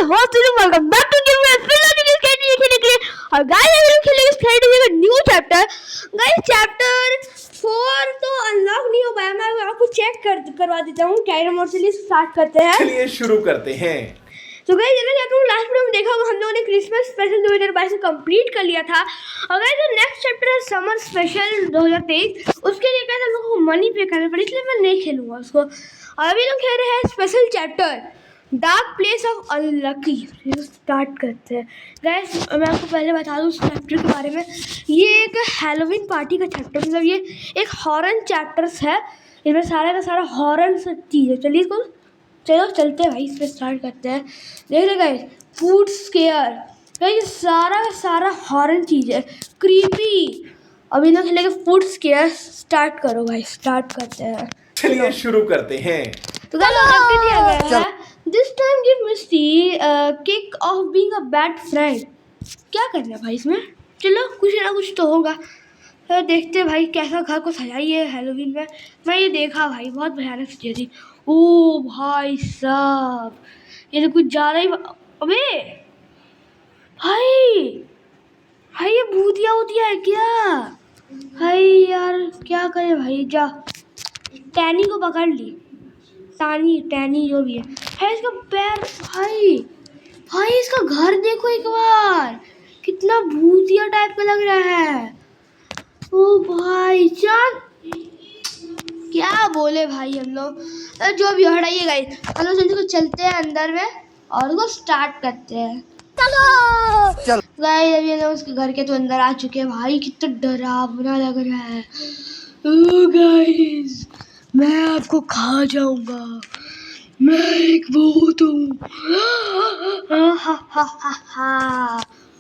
Host welcome back to game में फिर आज के खेलने के लिए और गाइस हम लोग खेलेंगे स्ट्रेटजी का न्यू चैप्टर। गाइस चैप्टर 4 तो अनलॉक नहीं हो पाया, मैं आपको चेक करवा देता हूँ। कैरम मोड से स्टार्ट करते हैं, चलिए शुरू करते हैं। तो गाइस जैसा कि आप लोग लास्ट वीडियो में देखा होगा, हम लोगों ने क्रिसमस स्पेशल 2022 को कंप्लीट कर लिया था। और गाइस जो नेक्स्ट चैप्टर है समर स्पेशल 2023, उसके लिए गाइस हम लोगों को मनी पे करना पड़ेगा, इसलिए मैं नहीं खेलूंगा उसको। और अभी लोग खेल रहे हैं special chapter dark place of unlucky. Start करते हैं। गाइस मैं आपको पहले बता दूं उस चैप्टर के बारे में, ये एक हैलोवीन पार्टी का चैप्टर, मतलब ये एक हॉरर चैप्टर्स है, इसमें सारा का सारा हॉरर चीज़ है। चलिए इसको चलो चलते हैं भाई, इस पर स्टार्ट करते हैं। देख रहे गाइस, फूड स्केयर, गाइस सारा का सारा हॉरर चीज़ है, क्रीपी। अभी ना खेलेंगे फूड स्केयर। स्टार्ट करो भाई, स्टार्ट करते हैं। चलिए शुरू करते हैं। तो गाइस ऑब्जेक्टिव दिया गया है, this time give misty kick off being a bad friend. क्या करना है भाई इसमें? चलो कुछ ना कुछ तो होगा। तो देखते हैं भाई कैसा घर को सजाइए हैलोवीन में। मैं ये देखा भाई, बहुत भयानक चीज़ थी। ओ भाई साहब, ये तो कुछ ज़्यादा ही। अबे भाई भाई ये भूतिया है क्या? भाई यार क्या करे भाई, जा टैनी को पकड़ ली, टैनी जो भी है इसका पैर। भाई इसका घर देखो एक बार, कितना भूतिया टाइप का लग रहा है। ओ भाई चल, क्या बोले भाई हम लोग। जो भी हटाइए गाइस, हम लोग जल्दी को चलते हैं अंदर में और उसको स्टार्ट करते हैं। चलो गाइस अभी हम लोग उसके घर के तो अंदर आ चुके हैं। भाई कितना डरावना लग रहा है। ओ गाइस मैं आपको खा जाऊंगा, मैं एक भूत हूँ।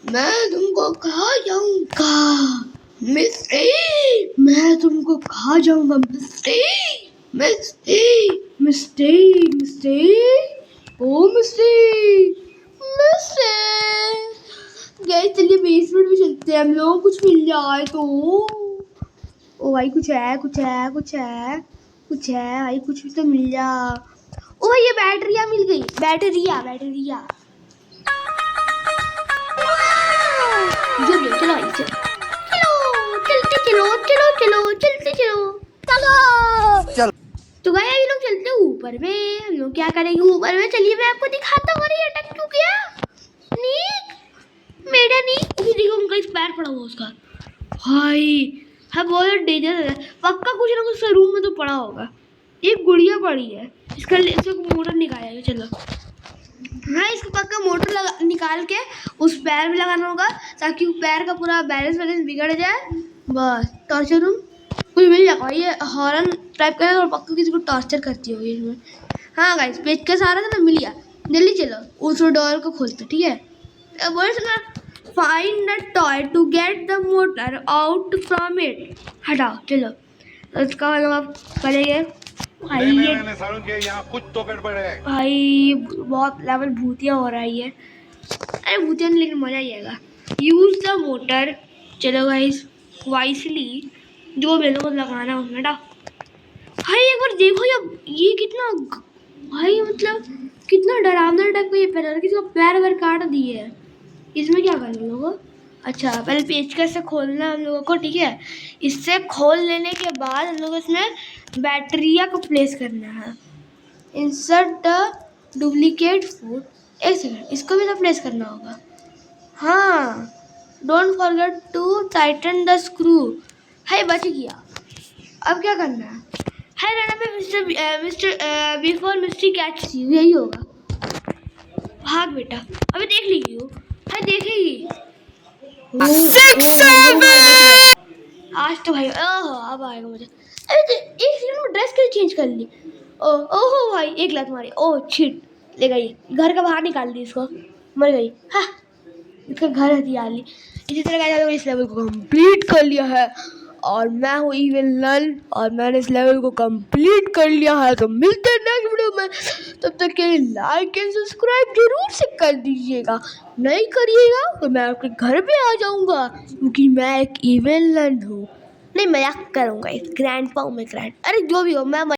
मैं तुमको खा जाऊंगा मिस्टी, मैं तुमको खा जाऊंगा मिस्टी, मिस्टी मिस्टी मिस्टी, ओ मिस्टी मिस्टी। गैस चलिए बेसमेंट में चलते हैं हम लोग, कुछ मिल जाए तो। ओ भाई कुछ है भाई, कुछ भी तो मिल जा। ओ ये बैटरिया मिल गई, बैटरिया चलो भाई चलते चलो। तो गए अभी लोग चलते हैं ऊपर में। हम लोग क्या करेंगे ऊपर में? चलिए मैं आपको दिखाता हूँ। अरे अटक क्यों गया नीक, मेरा नीक। देखो उनका इस पैर पड़ा हुआ उसका। भाई हाँ बहुत डेंजर है, पक्का कुछ ना कुछ रूम में तो पड़ा होगा। एक गुड़िया पड़ी है, इसका मोटर निकालेगा। चलो हाँ, इसको पक्का मोटर निकाल के उस पैर में लगाना होगा, ताकि पैर का पूरा बैलेंस बिगड़ जाए। बस टॉर्चर रूम कुछ मिल जाएगा। ये हॉरर टाइप का है और पक्का किसी को टॉर्चर करती होगी इसमें। हाँ गाइस पेज का सारा था ना, मिल गया। जल्दी चलो उस डोर को खोलते, ठीक है। बोले सुना, find the toy to get the motor out from it. हटाओ चलो, उसका मतलब करेंगे। भाई ये यहाँ कुछ तो गड़बड़ है भाई, बहुत लेवल भूतिया हो रहा है ये। अरे भूतिया नहीं, लेकिन मजा ही आएगा। Use the motor. चलो गाइस वाइसली, जो भी लोग लगाना उसमें डाल। भाई एक बार देखो ये कितना, भाई मतलब कितना डरावना टाइप का ये पैर, किसी को पैर वैर काट दिए है। इसमें क्या करना हम लोगों को? अच्छा पहले पेचकस से खोलना हम लोगों को, ठीक है। इससे खोल लेने के बाद हम लोग इसमें बैटरिया को प्लेस करना है। Insert the duplicate food. एक सेकंड, इसको भी तो प्लेस करना होगा। हाँ don't forget to tighten the screw. है बच गया। अब क्या करना है? रन पे mister before mystery catch you, यही होगा। भाग बेटा, अभी देख लीजिए वो है, देखेगी। आज तो भाई ओहो अब आएगा मुझे। अरे एक सेकंड में ड्रेस कैसे चेंज कर ली? ओहो भाई एक लात मारी। ओह छिट, ले गई घर का बाहर निकाल दी इसको, मर गई। हाँ इसका घर हथियार ली। इसी तरह का इस लेवल को कंप्लीट कर लिया है और मैं हूँ इविल नन और मैंने इस लेवल को कंप्लीट कर लिया है। तो मिलते हैं नेक्स्ट वीडियो में, तब तक के लिए लाइक एंड सब्सक्राइब जरूर से कर दीजिएगा। नहीं करिएगा तो मैं आपके घर पे आ जाऊंगा, क्योंकि मैं एक इविल नन हूँ। नहीं मजाक करूँगा, इस ग्रैंड पाऊ में ग्रैंड, अरे जो भी हो मैं